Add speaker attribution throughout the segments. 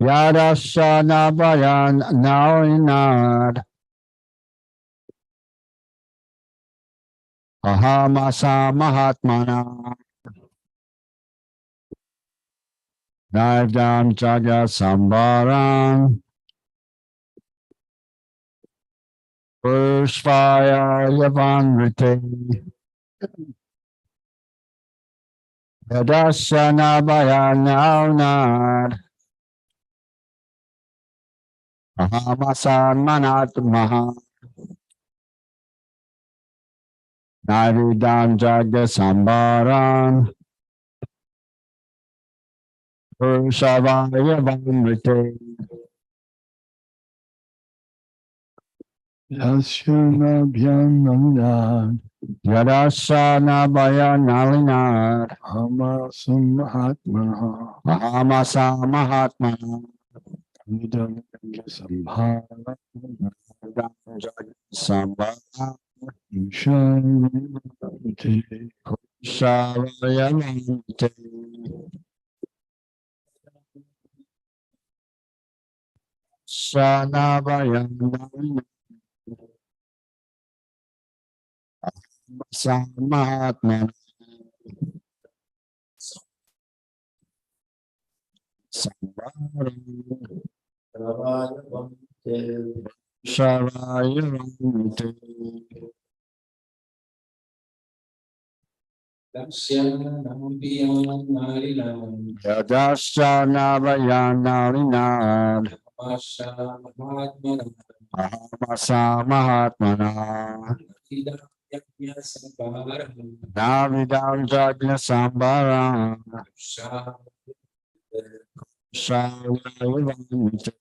Speaker 1: Yadasana Bayan Narinad Ahamasa Mahatmana Naidam Jaga Sambaram Pushpaya Yavanrite Yadasana Bayan Narinad Ahamasan Manatmaha Navidam Jaga Sambaram Purshavaya Vamrite
Speaker 2: Yasyanabhyam Nalinad
Speaker 1: Yadasana Bayan Nalinad
Speaker 2: Amasam Mahatmana
Speaker 1: Ahamasa Mahatmana
Speaker 2: Nidam Sambhara
Speaker 1: Sambhara
Speaker 2: Shanti
Speaker 1: Shavayamante Sanabayam Samahatma Sambhara Shavayamante Yadasanabayannarinad Ahamasa Mahatmana Navidam Jagna Sambara Shavayamante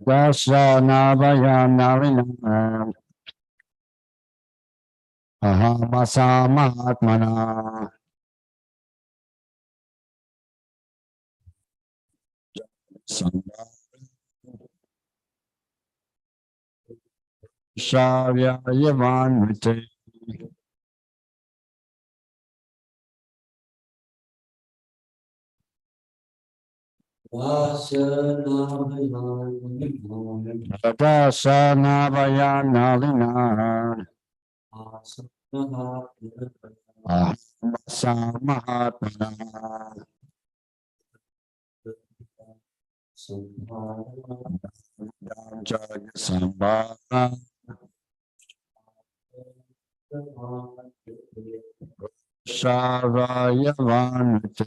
Speaker 1: Yadasanabayannarinad Ahamasa Mahatmana Sambhara Shavayamante Yadasanabayannarinad Ahamasa Mahatmana Jaga Sambara Shavayamante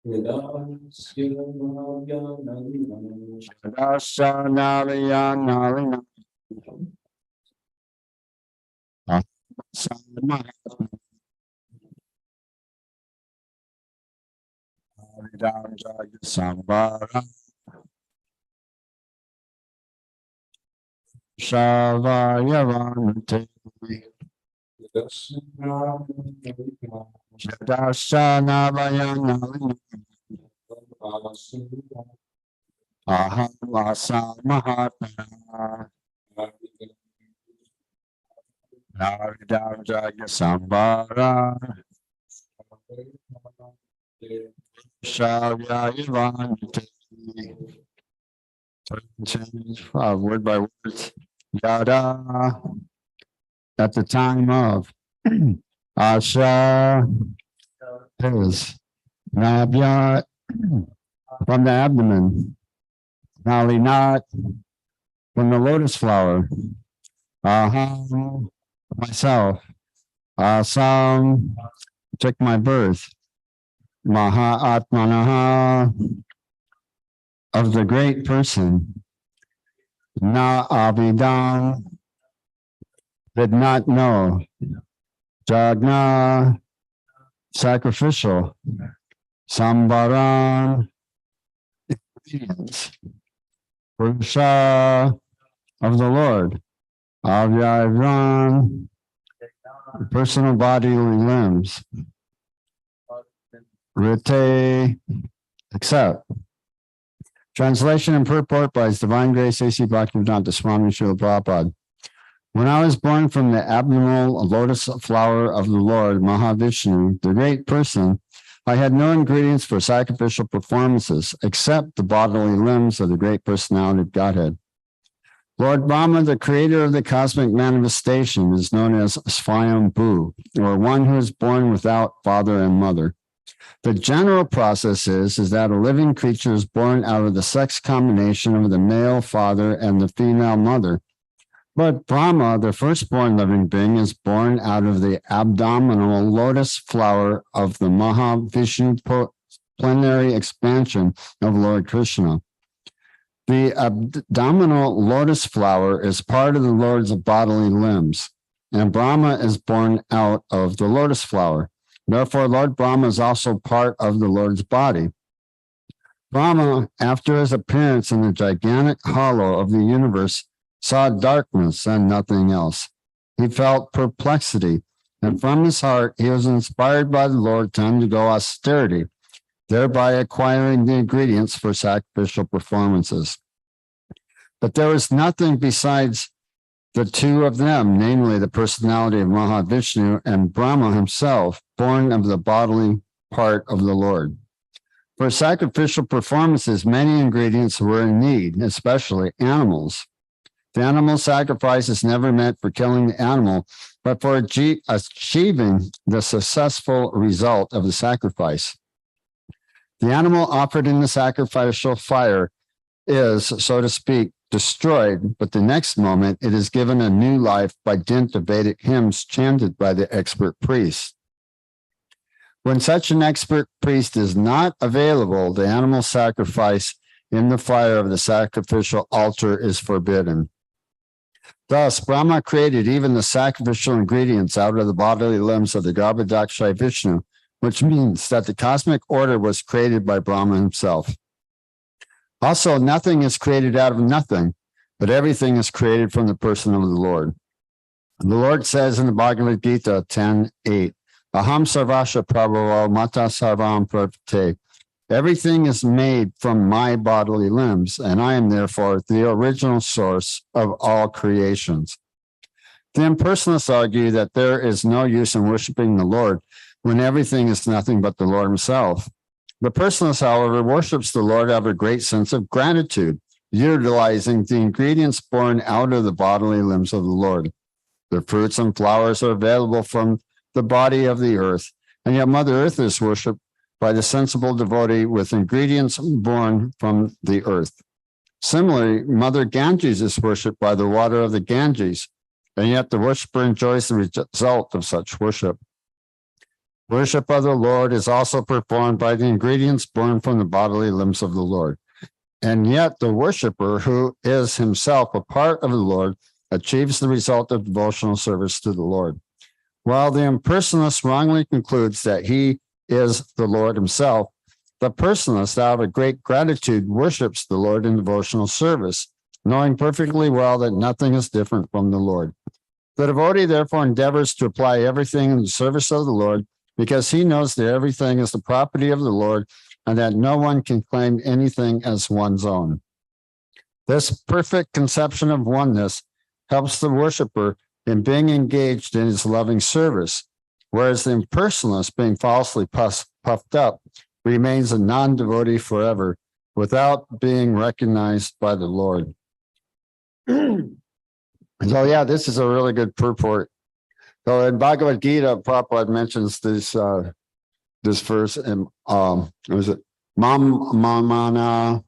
Speaker 1: Yadasanabayannarinad Ahamasa Mahatmana Navidam Jaga Sambara Shavayamante Yadasanabayannarinad Ahamasa Mahatmana Navidam Jaga Sambara Shavayamante Change word by word. Yada at the time of Asha is Nabya from the abdomen. Nalinat from the lotus flower. Aham myself. Asam took my birth. Mahatmanaha of the great person. Na Abhidam did not know. Jagna sacrificial. Sambaran obedience. Purusha of the Lord. Avyavan personal bodily limbs. Rite accept. Translation and purport by His Divine Grace A.C. Bhaktivedanta Swami Srila Prabhupada. When I was born from the abnormal lotus flower of the Lord, Mahavishnu, the great person, I had no ingredients for sacrificial performances except the bodily limbs of the great personality of Godhead. Lord Brahma, the creator of the cosmic manifestation, is known as Swayambhu, or one who is born without father and mother. The general process is that a living creature is born out of the sex combination of the male father and the female mother. But Brahma, the firstborn living being, is born out of the abdominal lotus flower of the Mahavishnu plenary expansion of Lord Krishna. The abdominal lotus flower is part of the Lord's bodily limbs, and Brahma is born out of the lotus flower. Therefore, Lord Brahma is also part of the Lord's body. Brahma, after his appearance in the gigantic hollow of the universe, saw darkness and nothing else. He felt perplexity, and from his heart he was inspired by the Lord to undergo austerity, thereby acquiring the ingredients for sacrificial performances. But there was nothing besides the two of them, namely the personality of Mahavishnu and Brahma himself, born of the bodily part of the Lord. For sacrificial performances, many ingredients were in need, especially animals. The animal sacrifice is never meant for killing the animal, but for achieving the successful result of the sacrifice. The animal offered in the sacrificial fire is, so to speak, destroyed, but the next moment it is given a new life by dint of Vedic hymns chanted by the expert priest. When such an expert priest is not available, the animal sacrifice in the fire of the sacrificial altar is forbidden. Thus, Brahma created even the sacrificial ingredients out of the bodily limbs of the Garbhodakshay Vishnu, which means that the cosmic order was created by Brahma himself. Also, nothing is created out of nothing, but everything is created from the person of the Lord. The Lord says in the Bhagavad Gita 10:8, Aham sarvasha prabhavo mata sarvam pravate. Everything is made from my bodily limbs, and I am therefore the original source of all creations. The impersonalists argue that there is no use in worshiping the Lord when everything is nothing but the Lord himself. The personalist, however, worships the Lord out of a great sense of gratitude, utilizing the ingredients born out of the bodily limbs of the Lord. The fruits and flowers are available from the body of the earth, and yet Mother Earth is worshipped by the sensible devotee with ingredients born from the earth. Similarly, Mother Ganges is worshipped by the water of the Ganges, and yet the worshiper enjoys the result of such worship. Worship of the Lord is also performed by the ingredients born from the bodily limbs of the Lord. And yet the worshiper, who is himself a part of the Lord, achieves the result of devotional service to the Lord. While the impersonalist wrongly concludes that he is the Lord himself, the personalist, out of great gratitude, worships the Lord in devotional service, knowing perfectly well that nothing is different from the Lord. The devotee therefore endeavors to apply everything in the service of the Lord, because he knows that everything is the property of the Lord and that no one can claim anything as one's own. This perfect conception of oneness helps the worshiper in being engaged in his loving service, whereas the impersonalist, being falsely puffed up, remains a non-devotee forever without being recognized by the Lord. So yeah, this is a really good purport. So in Bhagavad Gita, Prabhupada mentions this verse, and was it Mamana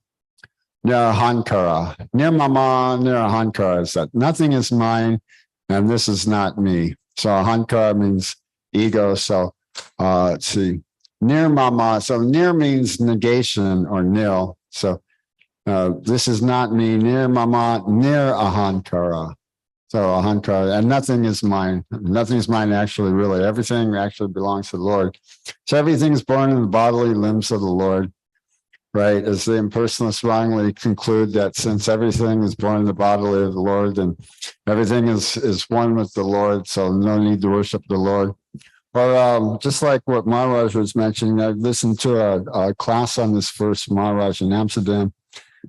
Speaker 1: Nirahankara? Nirmama Nirahankara is that nothing is mine, and this is not me. So Ahankara means ego. So let's see, Nirmama. So nir means negation or nil. So this is not me. Nirmama Nir Ahankara. So Ahankara, and nothing is mine. Nothing is mine, actually, really. Everything actually belongs to the Lord. So everything is born in the bodily limbs of the Lord, right? As the impersonalists wrongly conclude that since everything is born in the bodily of the Lord, then everything is one with the Lord, so no need to worship the Lord. Or just like what Maharaj was mentioning, I listened to a class on this verse, Maharaj in Amsterdam.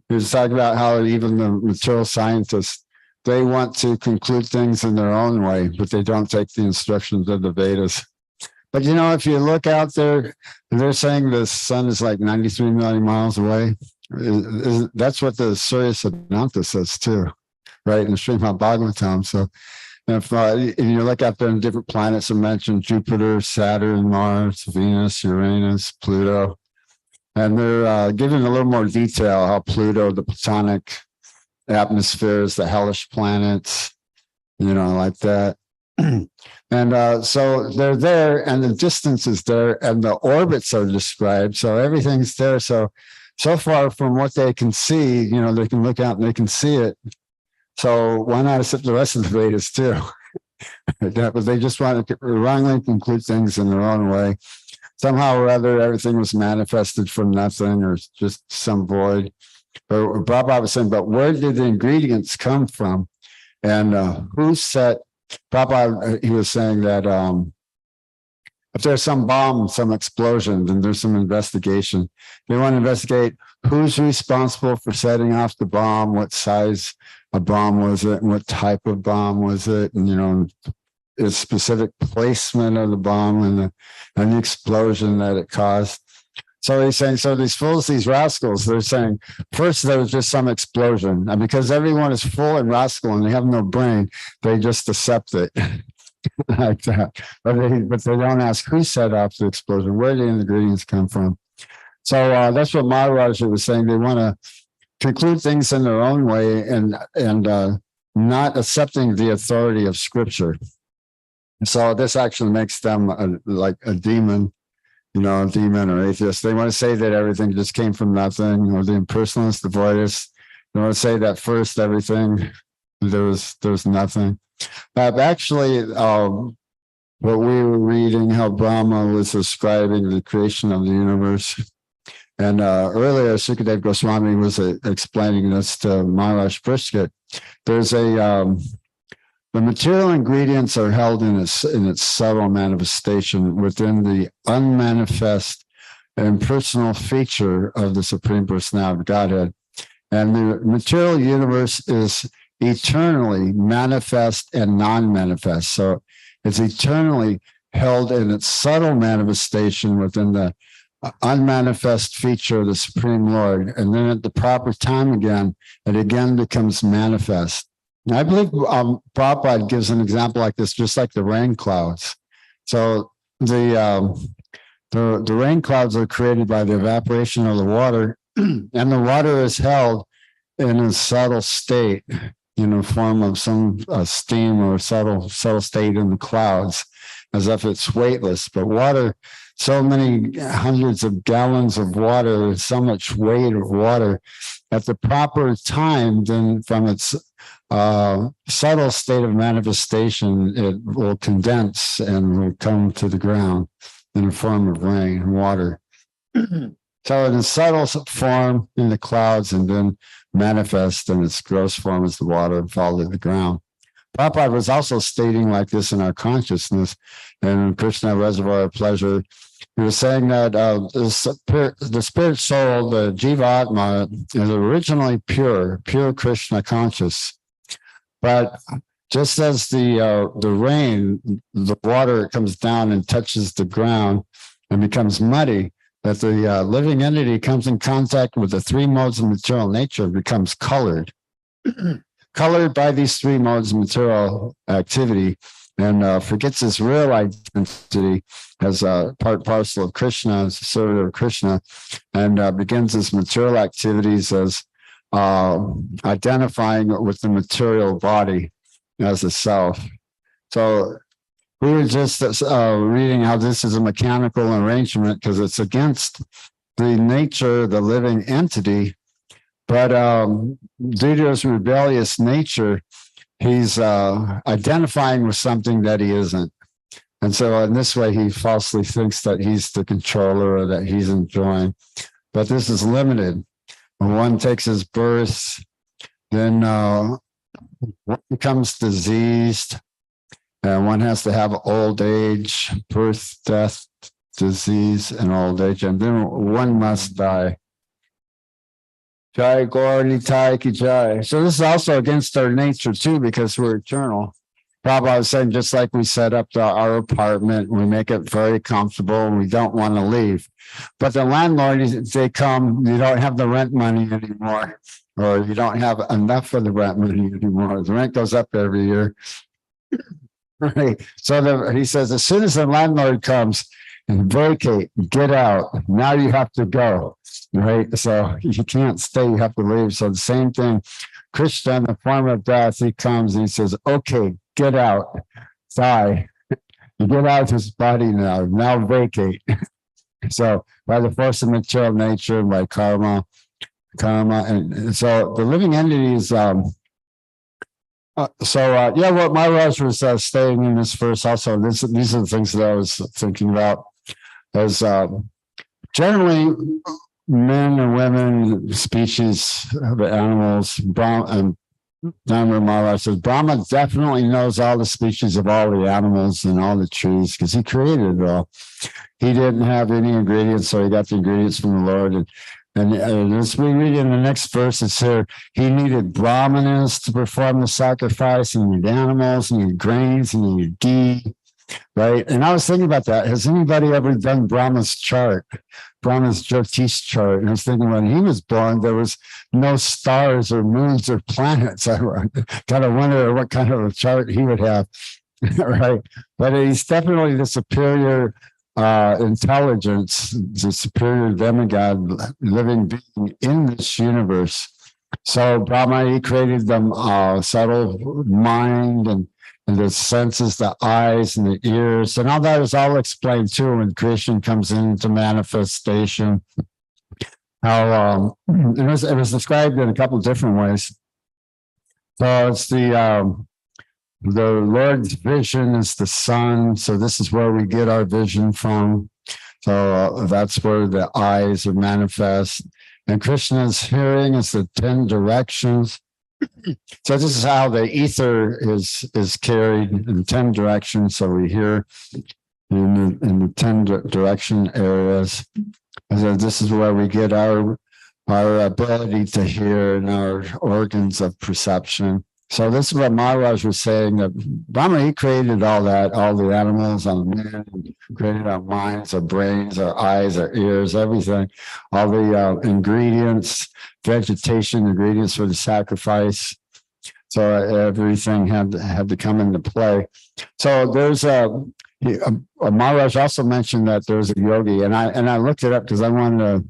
Speaker 1: He was talking about how even the material scientists they want to conclude things in their own way, but they don't take the instructions of the Vedas. But if you look out there, they're saying the sun is like 93 million miles away. That's what the Surya Siddhanta says too, right? In the Srimad Bhagavatam. So if you look out there and different planets are mentioned, Jupiter, Saturn, Mars, Venus, Uranus, Pluto, and they're giving a little more detail how Pluto, the Platonic atmospheres, the hellish planets, like that. And so they're there, and the distance is there, and the orbits are described. So everything's there. So far from what they can see, they can look out and they can see it. So why not accept the rest of the Vedas too? But they just want to wrongly conclude things in their own way. Somehow or other, everything was manifested from nothing or just some void. Or Prabhupada was saying, but where did the ingredients come from? And who set, Prabhupada, he was saying that if there's some bomb, some explosion, then there's some investigation. They want to investigate who's responsible for setting off the bomb, what size of bomb was it, and what type of bomb was it, and its specific placement of the bomb and the explosion that it caused. So he's saying, so these fools, these rascals, they're saying, first there was just some explosion. And because everyone is full and rascal and they have no brain, they just accept it like that. But they don't ask who set off the explosion, where did the ingredients come from? So that's what Maharaja was saying. They want to conclude things in their own way and not accepting the authority of Scripture. So this actually makes them like a demon. A demon or atheist. They want to say that everything just came from nothing, or the impersonalists, the voidists. They want to say that first everything, there was nothing. Actually, what we were reading, how Brahma was describing the creation of the universe. And earlier, Sukadeva Goswami was explaining this to Maharaj Prishket. There's the material ingredients are held in its subtle manifestation within the unmanifest and personal feature of the Supreme Personality of Godhead. And the material universe is eternally manifest and non-manifest. So it's eternally held in its subtle manifestation within the unmanifest feature of the Supreme Lord. And then at the proper time again, it again becomes manifest. Now, I believe Prabhupada gives an example like this, just like the rain clouds. So the rain clouds are created by the evaporation of the water, and the water is held in a subtle state, form of some steam or subtle state in the clouds, as if it's weightless. But water, so many hundreds of gallons of water, so much weight of water, at the proper time, then from its subtle state of manifestation, it will condense and will come to the ground in the form of rain and water. So in a subtle form in the clouds, and then manifest in its gross form as the water and fall to the ground. Prabhupada was also stating like this in our consciousness and Krishna Reservoir of Pleasure. He was saying that the spirit soul, the Jiva Atma, is originally pure Krishna conscious. But just as the rain, the water comes down and touches the ground and becomes muddy, that the living entity comes in contact with the three modes of material nature, becomes colored. Colored by these three modes of material activity, and forgets his real identity as a part parcel of Krishna, as a servant of Krishna, and begins his material activities as identifying with the material body as a self. So we were just reading how this is a mechanical arrangement because it's against the nature of the living entity. But due to his rebellious nature, he's identifying with something that he isn't. And so in this way, he falsely thinks that he's the controller or that he's enjoying. But this is limited. When one takes his birth, then one becomes diseased, and one has to have old age, birth, death, disease, and old age, and then one must die. Jai Gaur Nitai Ki Jai. So this is also against our nature too, because we're eternal. Prabhupada was saying, just like we set up our apartment, we make it very comfortable and we don't want to leave. But the landlord, they come, you don't have the rent money anymore, or you don't have enough of the rent money anymore. The rent goes up every year. Right. So he says, as soon as the landlord comes and vacate, get out. Now you have to go. Right. So you can't stay, you have to leave. So the same thing, Krishna in the form of death, he comes and he says, okay, get out, die. You get out of his body now vacate. So by the force of material nature, by karma, and so the living entities, what Maharaj was saying in this verse also, these are the things that I was thinking about, as generally men and women, species of animals, and Maharaj says, Brahma definitely knows all the species of all the animals and all the trees, because he created it all. He didn't have any ingredients, so he got the ingredients from the Lord. And as we read in the next verse, it's here, he needed brahmanas to perform the sacrifice, he needed animals, he needed grains, he needed ghee, right? And I was thinking about that. Has anybody ever done Brahma's chart? Brahma's Jyotish chart. And I was thinking, when he was born, there was no stars or moons or planets. I kind of wonder what kind of a chart he would have, right? But he's definitely the superior intelligence, the superior demigod, living being in this universe. So Brahma, he created them subtle mind and the senses, the eyes and the ears, and all that is all explained too when creation comes into manifestation. How it was described in a couple of different ways. So it's the Lord's vision is the sun. So this is where we get our vision from. So that's where the eyes are manifest. And Krishna's hearing is the 10 directions. So this is how the ether is carried in 10 directions. So we hear in the 10 direction areas. And so this is where we get our ability to hear and our organs of perception. So this is what Maharaj was saying, that Brahma, he created all that, all the animals on the man, created our minds, our brains, our eyes, our ears, everything, all the ingredients, vegetation, ingredients for the sacrifice. So everything had to come into play. So there's Maharaj also mentioned that there's a yogi, and I looked it up because I wanted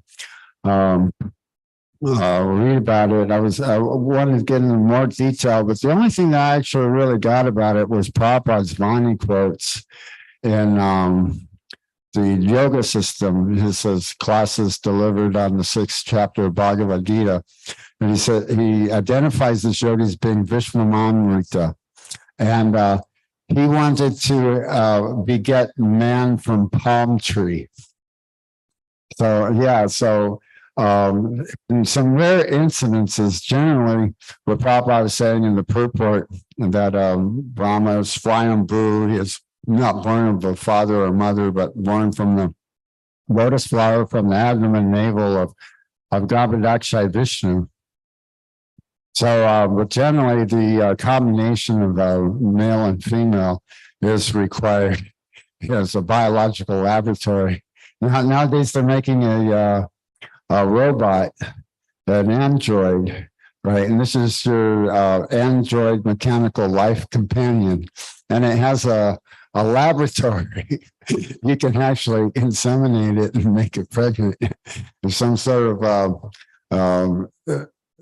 Speaker 1: to read about it. I wanted to get into more detail, but the only thing that I actually really got about it was Prabhupada's Vani quotes in the yoga system. He says classes delivered on the 6th chapter of Bhagavad Gita. And he said he identifies this yogi as being Vishwamamrita. And he wanted to beget man from palm tree. So, yeah, in some rare incidences, generally, what Prabhupada was saying in the purport, that Brahma is Swayambhu, he is not born of a father or mother, but born from the lotus flower from the abdomen and navel of Garbhodakshai Vishnu. So, but generally, the combination of male and female is required as a biological laboratory. Nowadays, they're making a robot, an android, right? And this is your android mechanical life companion. And it has a laboratory. You can actually inseminate it and make it pregnant. There's some sort of,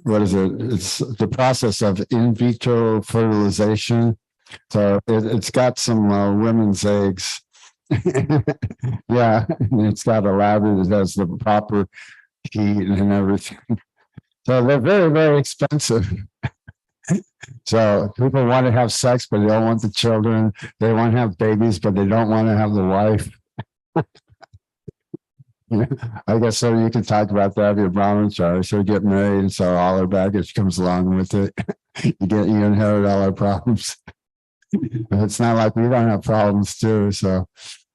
Speaker 1: what is it? It's the process of in vitro fertilization. So it's got some women's eggs. Yeah, and it's got a lab that has the proper heat and everything. So they're very, very expensive. So people want to have sex, but they don't want the children. They want to have babies, but they don't want to have the wife. I guess so. You can talk about that. Your Brahmin chart. So get married, and so all our baggage comes along with it. You inherit all our problems. It's not like we don't have problems too. So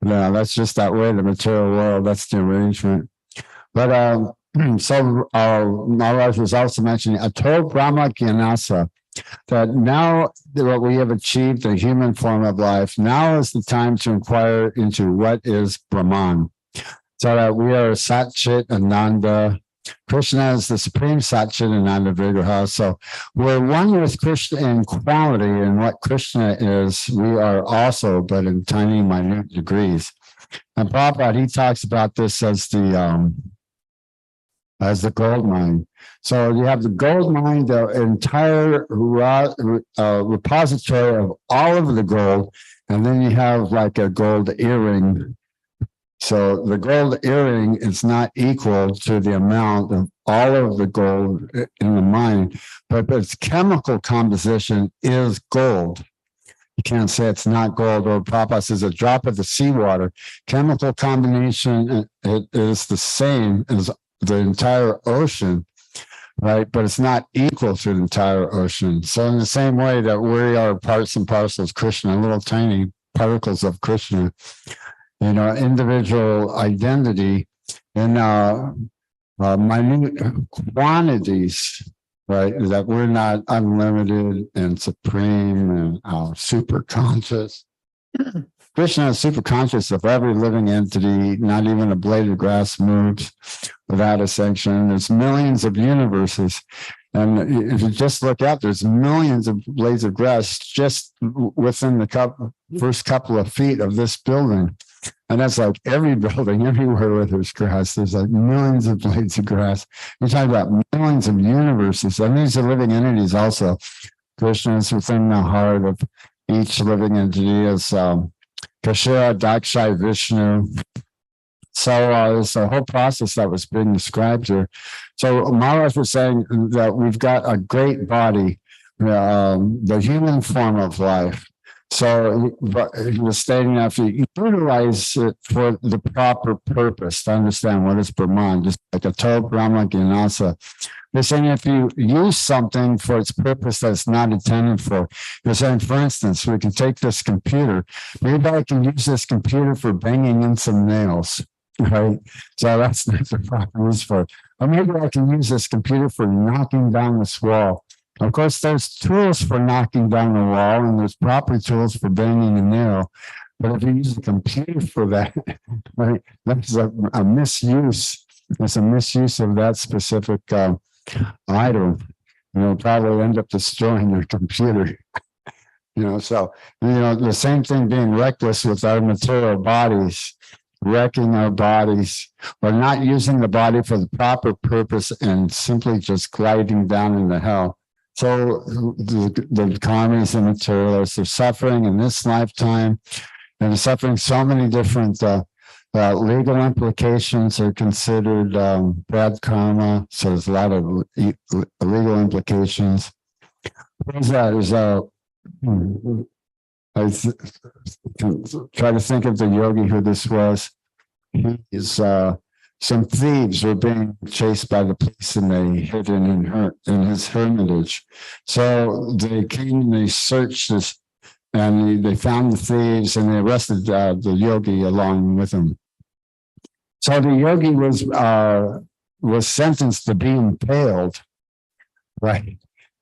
Speaker 1: no, that's just that way. The material world. That's the arrangement. But So Maharaj was also mentioning Ato Brahma Gyanasa, that now that we have achieved the human form of life, now is the time to inquire into what is Brahman. So that we are Satchit Ananda. Krishna is the supreme Satchit Ananda Vigraha. So we're one with Krishna in quality, and what Krishna is, we are also, but in tiny, minute degrees. And Prabhupada, he talks about this as the gold mine. So you have the gold mine, the entire repository of all of the gold, and then you have like a gold earring. So the gold earring is not equal to the amount of all of the gold in the mine, but its chemical composition is gold. You can't say it's not gold, or Prabhupada says a drop of the seawater. Chemical combination, it is the same as the entire ocean, right? But it's not equal to the entire ocean. So in the same way that we are parts and parcels of Krishna, little tiny particles of Krishna, in our individual identity in minute quantities, right? That we're not unlimited and supreme and super conscious. Krishna is super conscious of every living entity. Not even a blade of grass moves without a sanction. There's millions of universes. And if you just look out, there's millions of blades of grass just within the first couple of feet of this building. And that's like every building, everywhere where there's grass, there's like millions of blades of grass. You're talking about millions of universes. And these are living entities also. Krishna is within the heart of each living entity as Kashira, Dakshai, Vishnu. So it's a whole process that was being described here. So Maharaj was saying that we've got a great body, the human form of life. So he was stating that if you utilize it for the proper purpose to understand what is Brahman, just like a Ato Brahma Gyanasa, they're saying if you use something for its purpose that's not intended for, they're saying, for instance, we can take this computer. Maybe I can use this computer for banging in some nails, right? So that's not the proper use for it. Or maybe I can use this computer for knocking down this wall. Of course, there's tools for knocking down the wall, and there's proper tools for banging a nail. But if you use a computer for that, right, that's a misuse. It's a misuse of that specific item. Probably end up destroying your computer. So the same thing being reckless with our material bodies, wrecking our bodies, or not using the body for the proper purpose and simply just gliding down into hell. So the karmas and materialists are suffering in this lifetime, and they're suffering so many different legal implications are considered bad karma. So there's a lot of legal implications. What is that? I try to think of the yogi who this was. He's some thieves were being chased by the police, and they hid in his hermitage. So they came and they searched this, and they found the thieves, and they arrested the yogi along with him. So the yogi was sentenced to be impaled, right?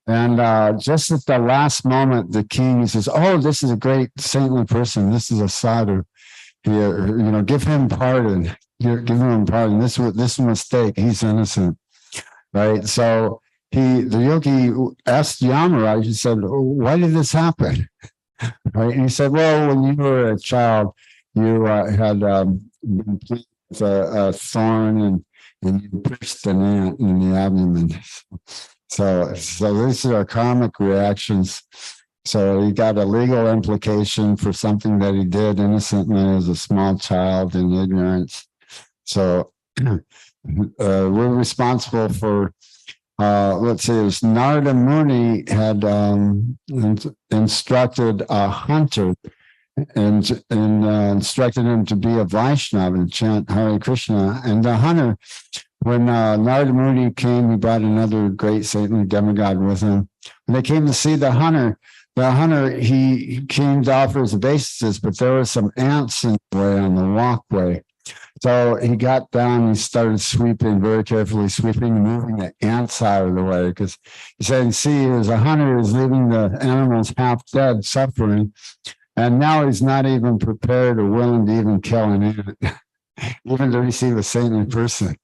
Speaker 1: And just at the last moment, the king says, "Oh, this is a great saintly person. This is a sadhu. Here, give him pardon. Give him pardon. This is a mistake. He's innocent, right?" So the yogi asked Yamaraj. He said, "Why did this happen?" Right? And he said, "Well, when you were a child, you had been pleased with a thorn, and you pierced an ant in the abdomen." So these are karmic reactions. So he got a legal implication for something that he did innocently as a small child in ignorance. So we're responsible for, let's say, as Narada Muni had instructed a hunter and instructed him to be a Vaishnava and chant Hare Krishna. And the hunter, when Narada Muni came, he brought another great saintly demigod with him. When they came to see the hunter, he came to offer his obeisances, but there were some ants in the way on the walkway. So he got down, he started sweeping, very carefully sweeping, moving the ants out of the way, because he said, see, as a hunter, he was leaving the animals half dead, suffering, and now he's not even prepared or willing to even kill an ant, even to receive a saintly person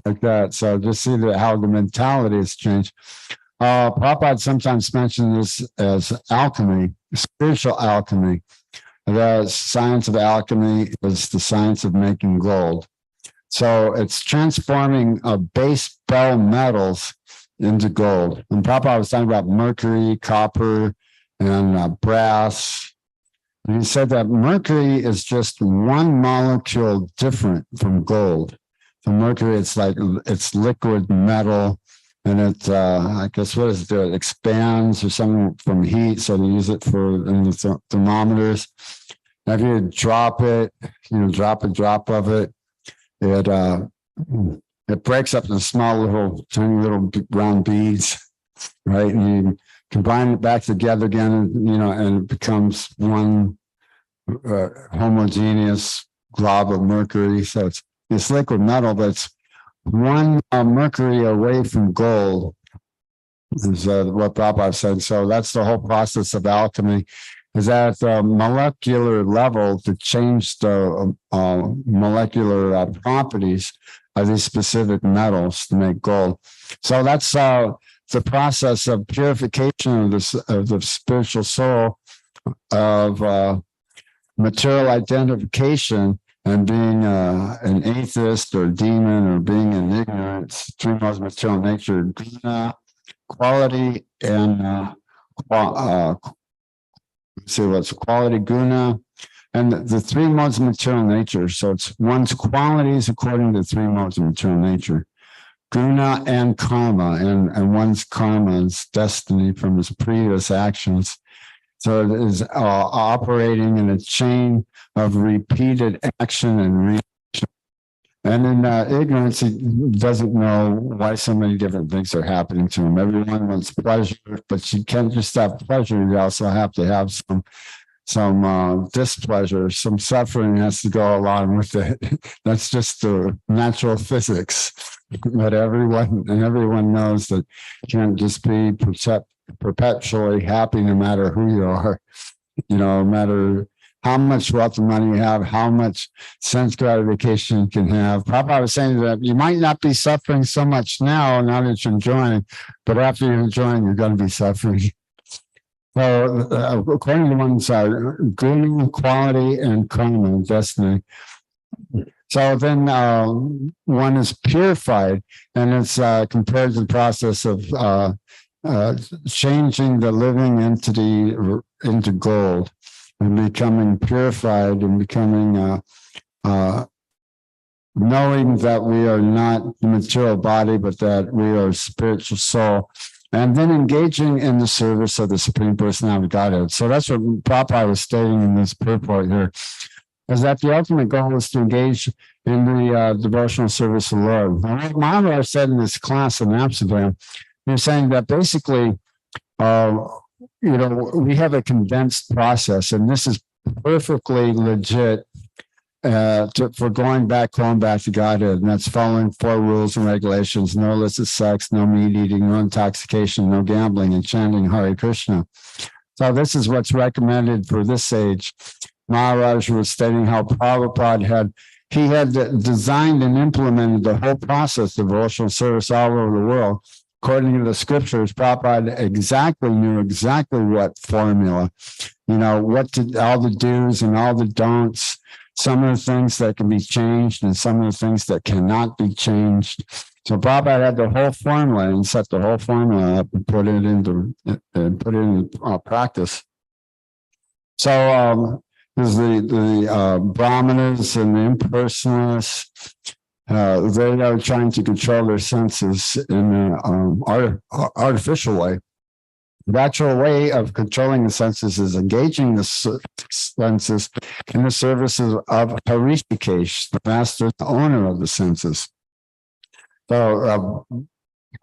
Speaker 1: like that. So just see that how the mentality has changed. Prabhupada sometimes mentioned this as alchemy, spiritual alchemy. The science of alchemy is the science of making gold. So it's transforming base bell metals into gold. And Prabhupada was talking about mercury, copper, and brass. And he said that mercury is just one molecule different from gold. So mercury, it's liquid metal. And it, I guess, what does it do? It expands or something from heat. So they use it for in the thermometers. Now, if you drop it, drop a drop of it, it breaks up in small tiny little round beads, right? And you combine it back together again, and it becomes one homogeneous glob of mercury. So it's liquid metal, but it's one mercury away from gold, is what Prabhupada said. So that's the whole process of alchemy, is at the molecular level to change the molecular properties of these specific metals to make gold. So that's the process of purification of the spiritual soul, of material identification, and being an atheist or demon, or being in ignorance, three modes of material nature, guna, quality, and quality, guna, and the three modes of material nature. So it's one's qualities according to three modes of material nature, guna and karma, and one's karma is destiny from his previous actions. So it is operating in a chain of repeated action and reaction. And in ignorance, he doesn't know why so many different things are happening to him. Everyone wants pleasure, but you can't just have pleasure. You also have to have some displeasure. Some suffering has to go along with it. That's just the natural physics. But everyone knows that you can't just be perpetually happy no matter who you are, no matter how much wealth and money you have, how much sense gratification you can have. Prabhupada was saying that you might not be suffering so much now that you're enjoying, but after you're enjoying, you're going to be suffering. So according to one's guna, quality, and karma, destiny. So then one is purified, and it's compared to the process of changing the living entity into gold, and becoming purified, and becoming knowing that we are not the material body, but that we are a spiritual soul, and then engaging in the service of the Supreme Personality of Godhead. So that's what Prabhupada was stating in this purport here, is that the ultimate goal is to engage in the devotional service of the Lord. Like Maharaj said in this class in Amsterdam, he was saying that basically, we have a condensed process, and this is perfectly legit for going back to Godhead, and that's following 4 rules and regulations: no illicit sex, no meat eating, no intoxication, no gambling, and chanting Hare Krishna. So this is what's recommended for this age. Maharaj was stating how Prabhupada had designed and implemented the whole process of devotional service all over the world. According to the scriptures, Prabhupada knew exactly what formula, all the do's and all the don'ts, some of the things that can be changed and some of the things that cannot be changed. So Prabhupada had the whole formula and set the whole formula up and put it into practice. So there's the Brahmanas and the impersonalists. They are trying to control their senses in an artificial way. The natural way of controlling the senses is engaging the senses in the services of Harishikesh, the master, the owner of the senses. So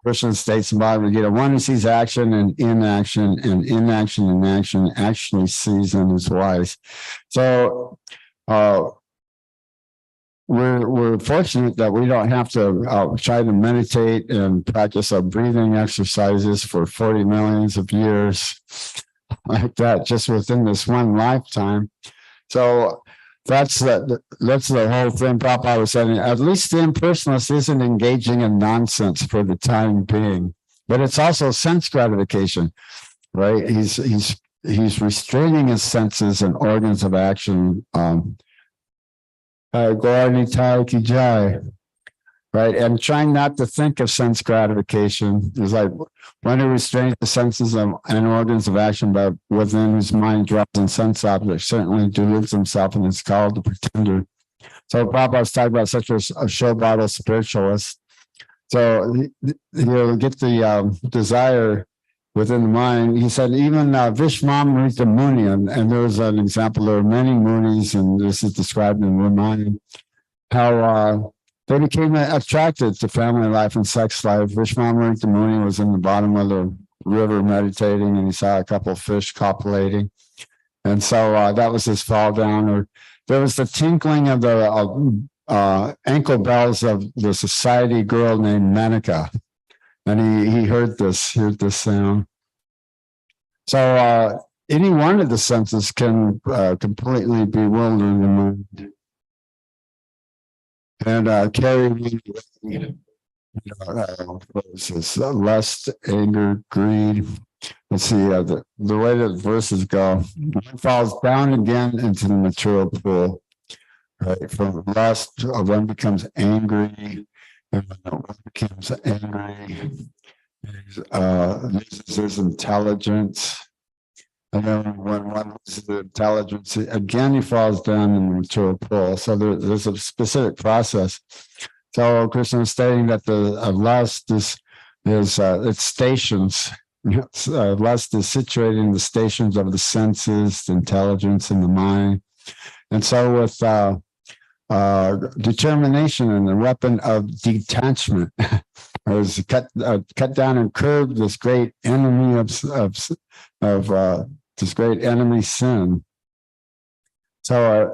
Speaker 1: Krishna states in Bhagavad Gita, one who sees action and inaction, and inaction and action actually sees and is wise. So we're fortunate that we don't have to try to meditate and practice our breathing exercises for 40 millions of years like that, just within this one lifetime. So that's the whole thing Prabhupada was saying. At least the impersonalist isn't engaging in nonsense for the time being, but it's also sense gratification, right? He's restraining his senses and organs of action. Gaurani ki jai, right? And trying not to think of sense gratification is like when he restrains the senses and organs of action, but within his mind dwells in sense objects, certainly deludes himself and is called the pretender. So Prabhupada's talking about such a show bottle spiritualist. So he'll get the desire within the mind. He said even Vishwamrita Muni, and there was an example, there are many Munis, and this is described in Ramayana, how they became attracted to family life and sex life. Vishwamrita Muni was in the bottom of the river meditating, and he saw a couple of fish copulating. And so that was his fall down. Or there was the tinkling of the ankle bells of the society girl named Manika. And he heard this sound. So any one of the senses can completely bewilder the mind and carry lust, anger, greed. Let's see the way that verses go. One falls down again into the material pool. Right, from lust, one becomes angry, and one becomes angry. Loses his intelligence, and then when one loses the intelligence, again he falls down in the material pool. So there's a specific process. So Krishna is stating that the lust is its stations. Lust is situated in the stations of the senses, the intelligence, and the mind. And so with determination and the weapon of detachment is cut down and curb this great enemy of this great enemy sin. So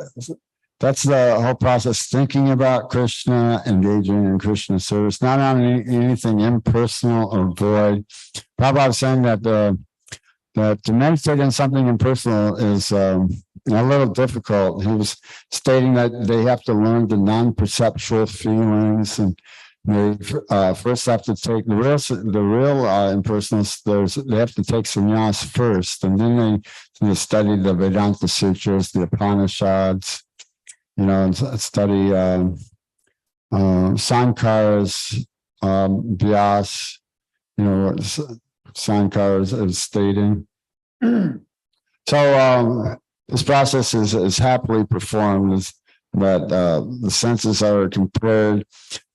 Speaker 1: that's the whole process, thinking about Krishna, engaging in Krishna service, not on anything impersonal or void. Prabhupada was saying that to meditate on something impersonal is a little difficult. He was stating that they have to learn the non-perceptual feelings, and they first have to take the real impersonalists. They have to take sannyas first, and then they study the Vedanta sutras, the Upanishads, and study Sankaras, Vyas, Sankara is stating. So this process is happily performed, but the senses are compared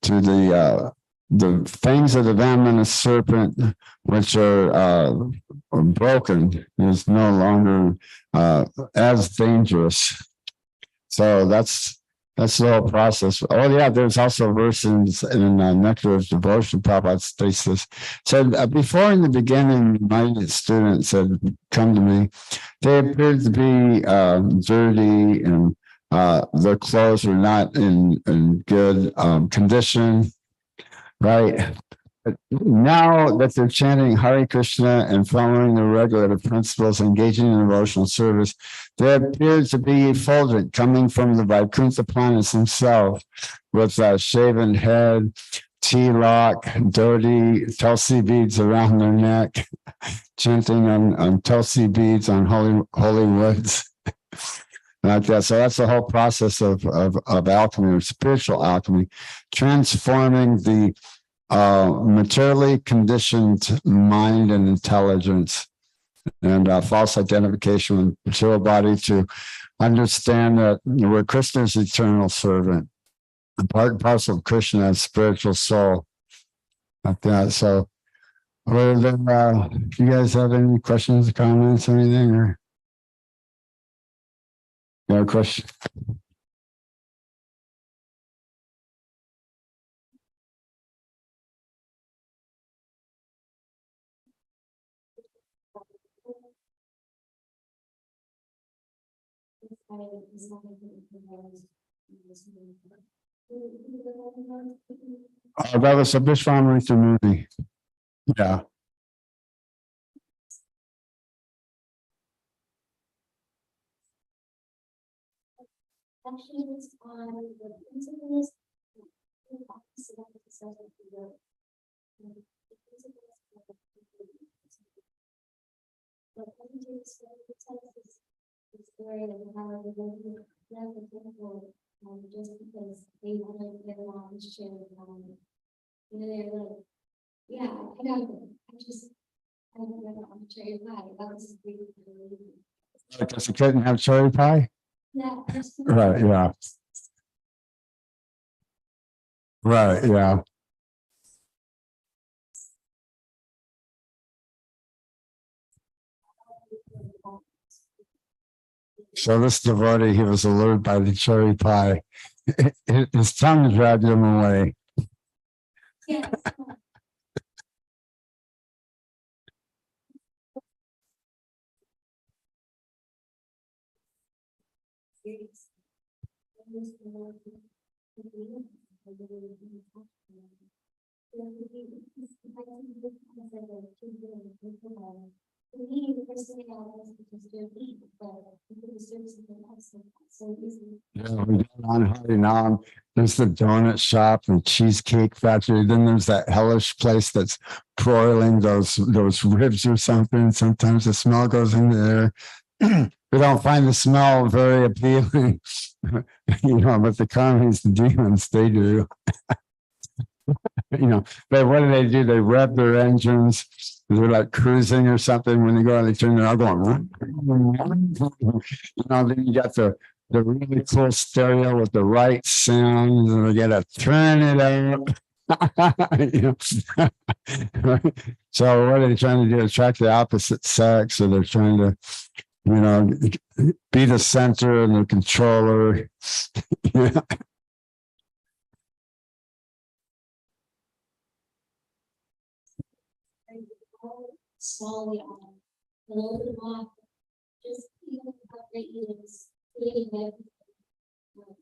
Speaker 1: to the fangs of the venomous serpent, which are broken, is no longer as dangerous. So that's the whole process. Oh yeah, there's also verses in Nectar of Devotion. Prabhupada states this. Said before in the beginning, my students had come to me. They appeared to be dirty, and their clothes were not in good condition. Right. But now that they're chanting Hare Krishna and following the regulative principles, engaging in devotional service, they appear to be effulgent, coming from the Vaikuntha planets himself, with a shaven head, tilak, dhoti, tulsi beads around their neck, chanting on tulsi beads on holy woods. Like that. So that's the whole process of alchemy, or spiritual alchemy, transforming the materially conditioned mind and intelligence and false identification with material body to understand that we're Krishna's eternal servant, a part and parcel of Krishna's spiritual soul. Like that. So, other than, if you guys have any questions, comments, or anything, or you have a question? That was a Vishwamitra movie. Yeah.
Speaker 3: Questions on the principles and opposite of the self of the world. The principles of the but when you study the text is story of how the Lord left the temple just because they wanted to get along with share you know, they're like, yeah, I got them. I don't know on the cherry pie. That was really
Speaker 1: Because you couldn't have cherry pie?
Speaker 3: yeah.
Speaker 1: Right, yeah. Right, yeah. So this devotee, he was allured by the cherry pie. His tongue dragged him away.
Speaker 3: Yeah.
Speaker 1: Yeah, we got on Harinam. There's the donut shop and cheesecake factory. Then there's that hellish place that's broiling those ribs or something. Sometimes the smell goes in the air. We don't find the smell very appealing, but the karmis, the demons, they do. But what do? They rev their engines. They're like cruising or something. When they go out, they turn it out going. Then you got the really cool stereo with the right sound, and they gotta turn it up. So what are they trying to do? Attract the opposite sex, or they're trying to, be the center and the controller.
Speaker 3: Slowly on the Lord off, just how great he is,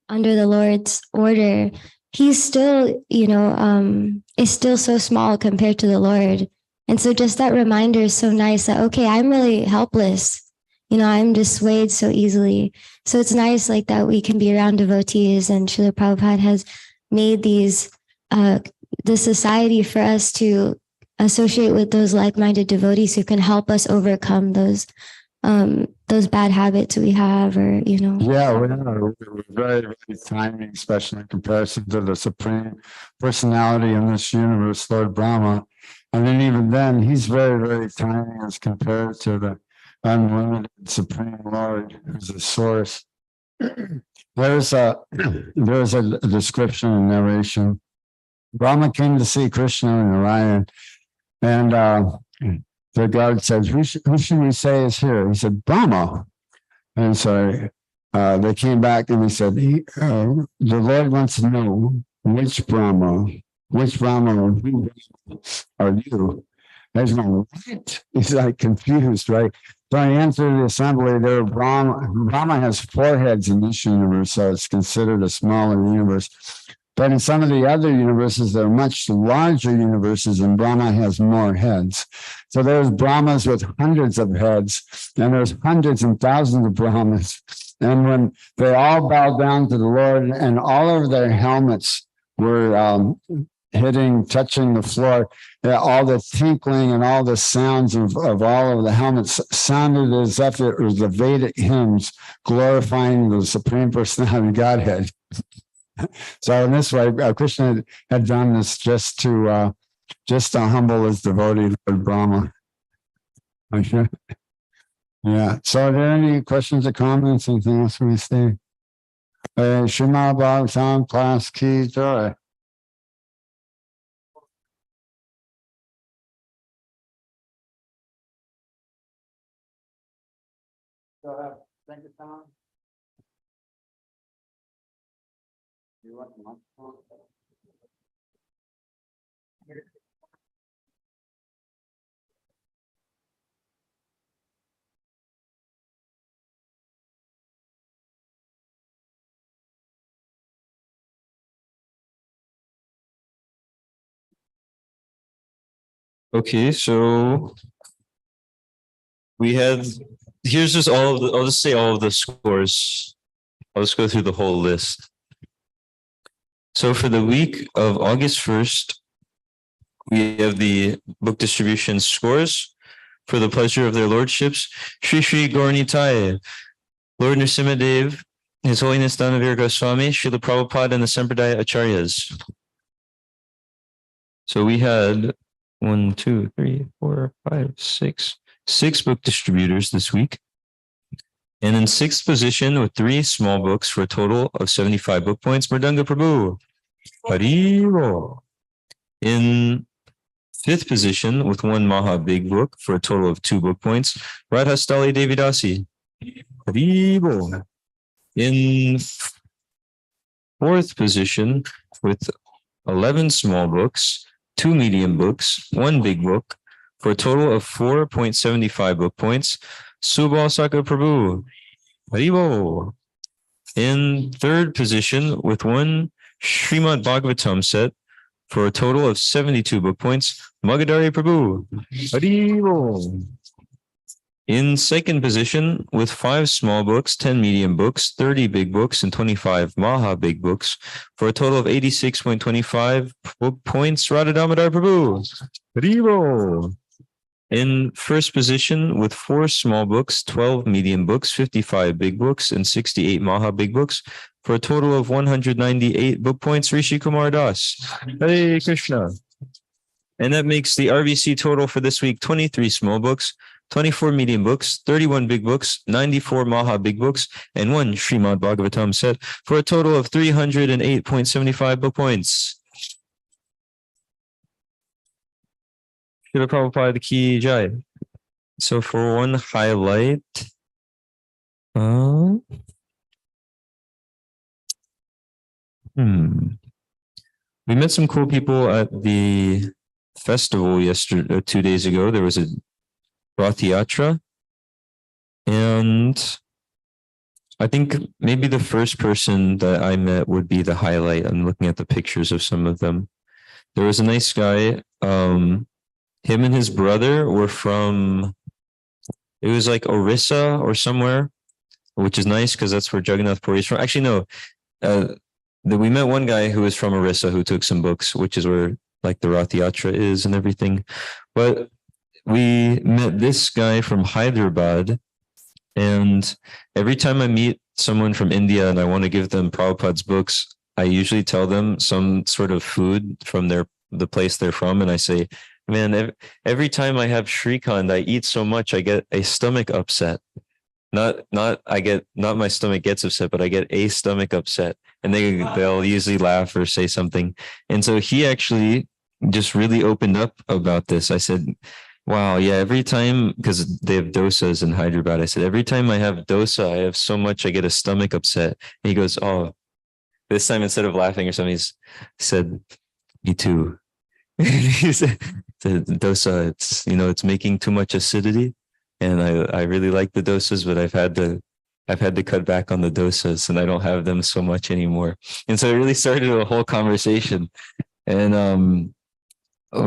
Speaker 3: under the Lord's order, he's still, is still so small compared to the Lord. And so just that reminder is so nice that, okay, I'm really helpless. I'm just swayed so easily. So it's nice like that we can be around devotees, and Srila Prabhupada has made these, the society for us to associate with those like-minded devotees who can help us overcome those bad habits we have, or
Speaker 1: Yeah, we're very, very tiny, especially in comparison to the supreme personality in this universe, Lord Brahma. And then even then, he's very, very tiny as compared to the unlimited supreme Lord, who's the source. There's a description and narration. Brahma came to see Krishna and Narayan, and the guard says, who should we say is here? He said, Brahma. And so they came back and they said, the Lord wants to know which Brahma or who are you? There's no what? He's like confused, right? So I entered the assembly there. Brahma has 4 heads in this universe, so it's considered a smaller universe. But in some of the other universes, they're much larger universes, and Brahma has more heads. So there's Brahmas with hundreds of heads, and there's hundreds and thousands of Brahmas. And when they all bowed down to the Lord, and all of their helmets were touching the floor, all the tinkling and all the sounds of all of the helmets sounded as if it was the Vedic hymns glorifying the Supreme Personality of Godhead. So in this way, Krishna had done this just to humble his devotee, Lord Brahma. Okay. Yeah. So are there any questions or comments? Anything else we say? Srimad Bhagavatam class key joy. Thank you, Tom. You want
Speaker 4: Okay, so we had, here's just all of the, I'll just say all of the scores. I'll just go through the whole list. So for the week of August 1st, we have the book distribution scores for the pleasure of their lordships. Shri Shri Gauranitai, Lord Nrsimhadev, His Holiness Dhanavir Goswami, Srila Prabhupada, and the Sampradaya Acharyas. So we had 1, 2, 3, 4, 5, 6, 6 book distributors this week. And in 6th position with 3 small books for a total of 75 book points, Mridanga Prabhu. Haribo. In 5th position with 1 Maha Big Book for a total of 2 book points, Radhastali Devidasi. Haribo. In 4th position with 11 small books, 2 medium books, 1 big book for a total of 4.75 book points, Subal Saka Prabhu. Haribo. In 3rd position with 1 Srimad Bhagavatam set for a total of 72 book points, Magadari Prabhu. Haribo. In 2nd position with 5 small books, 10 medium books, 30 big books, and 25 Maha big books for a total of 86.25 book points, Radha Damodar Prabhu. Haribo. In 1st position with 4 small books, 12 medium books, 55 big books, and 68 Maha big books for a total of 198 book points, Rishi Kumar Das. Hare Krishna. And that makes the RBC total for this week 23 small books, 24 medium books, 31 big books, 94 Maha big books, and 1 Srimad Bhagavatam set for a total of 308.75 book points. Srila Prabhupada Ki Jai. So for one highlight, we met some cool people at the festival yesterday, 2 days ago. There was a Rath Yatra, and I think maybe the first person that I met would be the highlight. I'm looking at the pictures of some of them. There was a nice guy. Him and his brother were from, it was like Orissa or somewhere, which is nice because that's where Jagannath Puri is from. Actually, no, we met one guy who was from Orissa who took some books, which is where like the Rath Yatra is and everything. But we met this guy from Hyderabad, and every time I meet someone from India and I want to give them Prabhupada's books, I usually tell them some sort of food from the place they're from, and I say, man, every time I have Shrikand, I eat so much, I get a stomach upset. Not my stomach gets upset, but I get a stomach upset. And they'll usually laugh or say something. And so he actually just really opened up about this. I said, wow, yeah, every time, because they have dosas in Hyderabad, I said, every time I have dosa, I have so much, I get a stomach upset. And he goes, oh, this time instead of laughing or something, he said, me too. He said, the dosa, it's making too much acidity. And I really like the dosas, but I've had to cut back on the dosas, and I don't have them so much anymore. And so it really started a whole conversation. And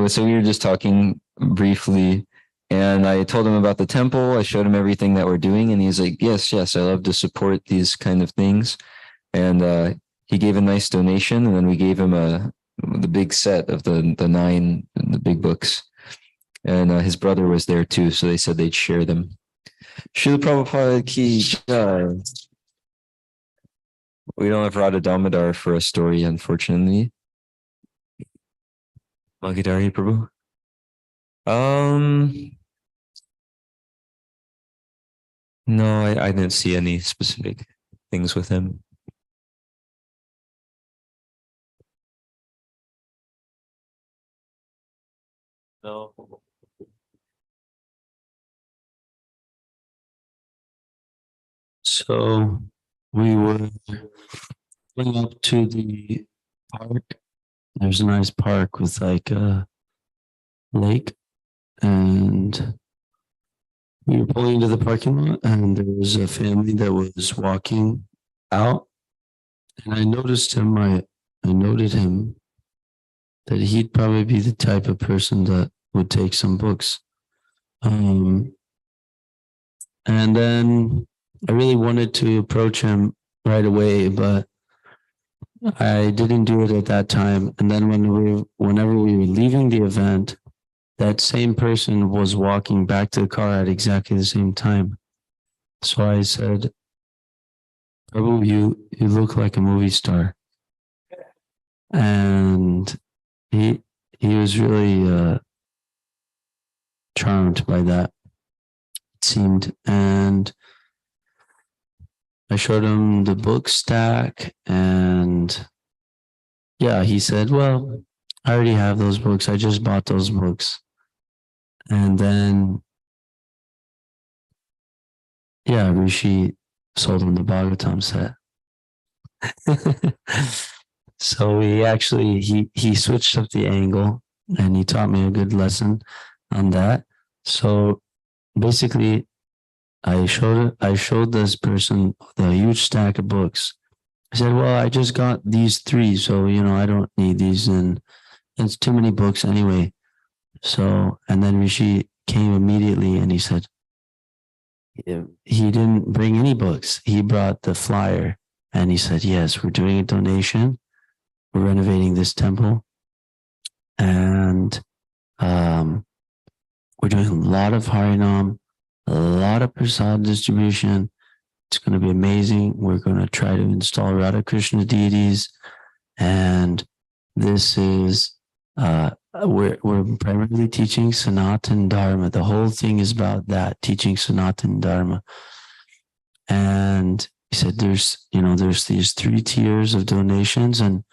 Speaker 4: so we were just talking briefly, and I told him about the temple. I showed him everything that we're doing, and he's like, yes, I love to support these kind of things. And he gave a nice donation, and then we gave him the big set of the 9 big books. And his brother was there too, so they said they'd share them. Srila Prabhupada Ki Jai. We don't have Radha Damodar for a story, unfortunately. Magadari Prabhu. No, I didn't see any specific things with him. No.
Speaker 2: So we were going up to the park. There's a nice park with like a lake, and we were pulling into the parking lot, and there was a family that was walking out, and I noticed him. I noted him that he'd probably be the type of person that would take some books. And then I really wanted to approach him right away, but I didn't do it at that time. And then whenever we were leaving the event, that same person was walking back to the car at exactly the same time. So I said, Prabhu, you look like a movie star. And he was really charmed by that, it seemed. And I showed him the book stack, and yeah, he said, well, I already have those books. I just bought those books. And then, yeah, Rishi sold him the Bhagavatam set. So he switched up the angle, and he taught me a good lesson on that. So basically, I showed this person the huge stack of books. I said, well, I just got these 3, so I don't need these, and it's too many books anyway. So, and then Rishi came immediately and he said, he didn't bring any books. He brought the flyer, and he said, yes, we're doing a donation. We're renovating this temple, and we're doing a lot of Harinam, a lot of prasad distribution. It's going to be amazing. We're going to try to install Radha Krishna deities, and this is we're primarily teaching Sanatan Dharma. The whole thing is about that, teaching Sanatan Dharma. And he said, there's these 3 tiers of donations, and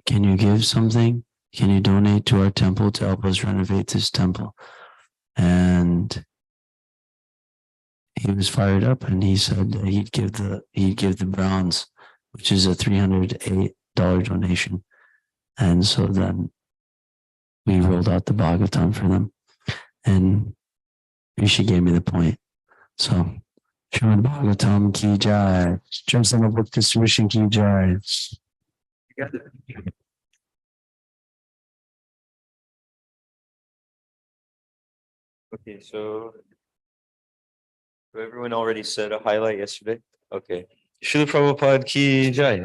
Speaker 2: can you give something? Can you donate to our temple to help us renovate this temple? And he was fired up, and he said he'd give the bronze, which is a $308 donation. And so then we rolled out the Bhagavatam for them, and Rishi gave me the point. So Srimad Bhagavatam ki jai, Srimad Book Distribution ki jai.
Speaker 4: Okay, so everyone already said a highlight yesterday. Okay. Srila Prabhupada ki jai.